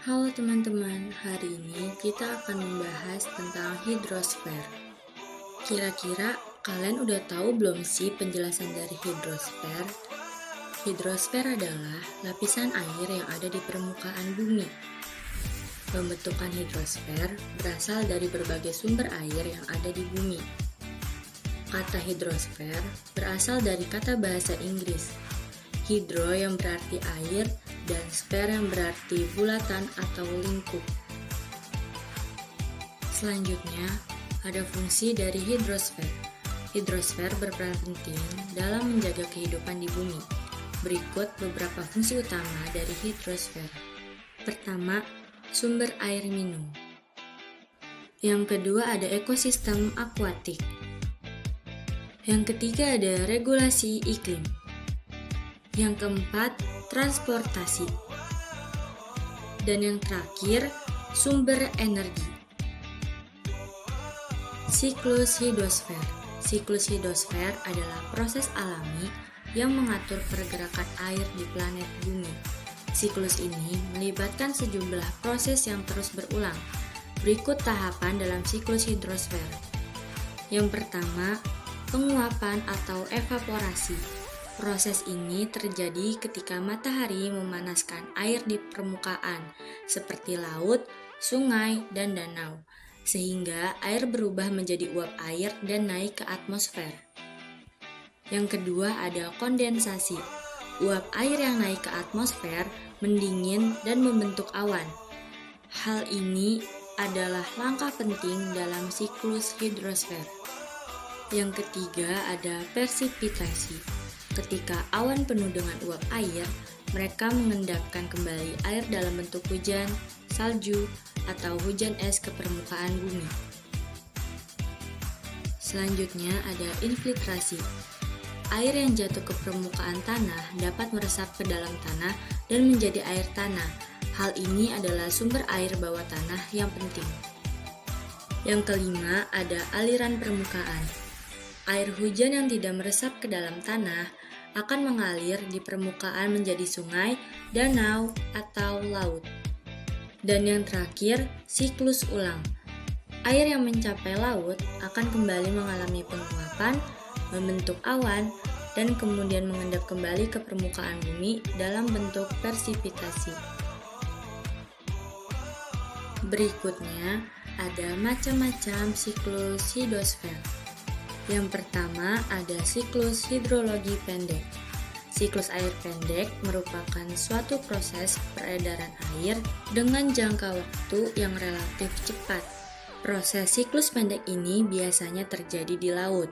Halo teman-teman, hari ini kita akan membahas tentang hidrosfer. Kira-kira kalian udah tahu belum sih penjelasan dari hidrosfer? Hidrosfer adalah lapisan air yang ada di permukaan bumi. Pembentukan hidrosfer berasal dari berbagai sumber air yang ada di bumi. Kata hidrosfer berasal dari kata bahasa Inggris, hidro yang berarti air, dan sfer yang berarti bulatan atau lingkup. Selanjutnya, ada fungsi dari hidrosfer. Hidrosfer berperan penting dalam menjaga kehidupan di bumi. Berikut beberapa fungsi utama dari hidrosfer. Pertama, sumber air minum. Yang kedua ada ekosistem akuatik. Yang ketiga ada regulasi iklim. Yang keempat, transportasi. Dan yang terakhir, sumber energi. Siklus hidrosfer. Siklus hidrosfer adalah proses alami yang mengatur pergerakan air di planet bumi. Siklus ini melibatkan sejumlah proses yang terus berulang. Berikut tahapan dalam siklus hidrosfer. Yang pertama, penguapan atau evaporasi. Proses ini terjadi ketika matahari memanaskan air di permukaan, seperti laut, sungai, dan danau, sehingga air berubah menjadi uap air dan naik ke atmosfer. Yang kedua ada kondensasi. Uap air yang naik ke atmosfer mendingin dan membentuk awan. Hal ini adalah langkah penting dalam siklus hidrosfer. Yang ketiga ada persipitasi. Ketika awan penuh dengan uap air, mereka mengendapkan kembali air dalam bentuk hujan, salju, atau hujan es ke permukaan bumi. Selanjutnya ada infiltrasi. Air yang jatuh ke permukaan tanah dapat meresap ke dalam tanah dan menjadi air tanah. Hal ini adalah sumber air bawah tanah yang penting. Yang kelima ada aliran permukaan. Air hujan yang tidak meresap ke dalam tanah akan mengalir di permukaan menjadi sungai, danau, atau laut. Dan yang terakhir, siklus ulang. Air yang mencapai laut akan kembali mengalami penguapan, membentuk awan, dan kemudian mengendap kembali ke permukaan bumi dalam bentuk persipitasi. Berikutnya, ada macam-macam siklus hidrosfer. Yang pertama ada siklus hidrologi pendek. Siklus air pendek merupakan suatu proses peredaran air dengan jangka waktu yang relatif cepat. Proses siklus pendek ini biasanya terjadi di laut.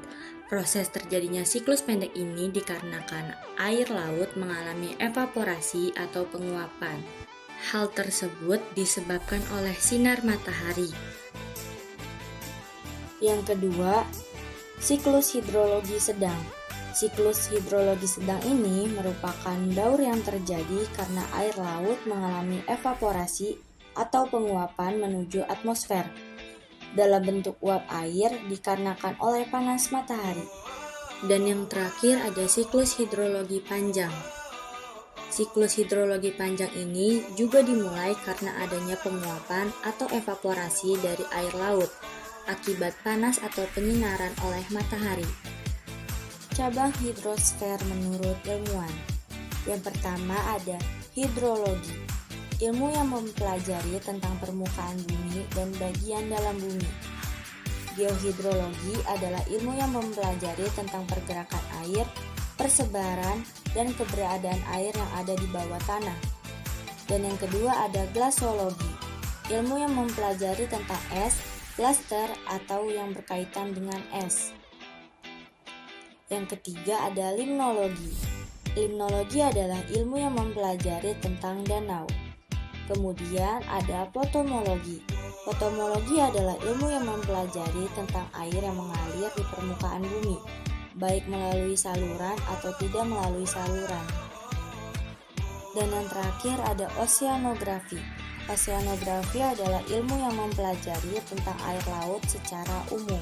Proses terjadinya siklus pendek ini dikarenakan air laut mengalami evaporasi atau penguapan. Hal tersebut disebabkan oleh sinar matahari. Yang kedua, siklus hidrologi sedang. Siklus hidrologi sedang ini merupakan daur yang terjadi karena air laut mengalami evaporasi atau penguapan menuju atmosfer dalam bentuk uap air dikarenakan oleh panas matahari. Dan yang terakhir ada siklus hidrologi panjang. Siklus hidrologi panjang ini juga dimulai karena adanya penguapan atau evaporasi dari air laut akibat panas atau penyinaran oleh matahari. Cabang hidrosfer menurut ilmuwan. Yang pertama ada hidrologi, ilmu yang mempelajari tentang permukaan bumi dan bagian dalam bumi. Geohidrologi adalah ilmu yang mempelajari tentang pergerakan air, persebaran, dan keberadaan air yang ada di bawah tanah. Dan yang kedua ada glasologi, ilmu yang mempelajari tentang es, klaster atau yang berkaitan dengan es. Yang ketiga ada limnologi. Limnologi adalah ilmu yang mempelajari tentang danau. Kemudian ada potomologi. Potomologi adalah ilmu yang mempelajari tentang air yang mengalir di permukaan bumi, baik melalui saluran atau tidak melalui saluran. Dan yang terakhir ada oseanografi. Oseanografi adalah ilmu yang mempelajari tentang air laut secara umum.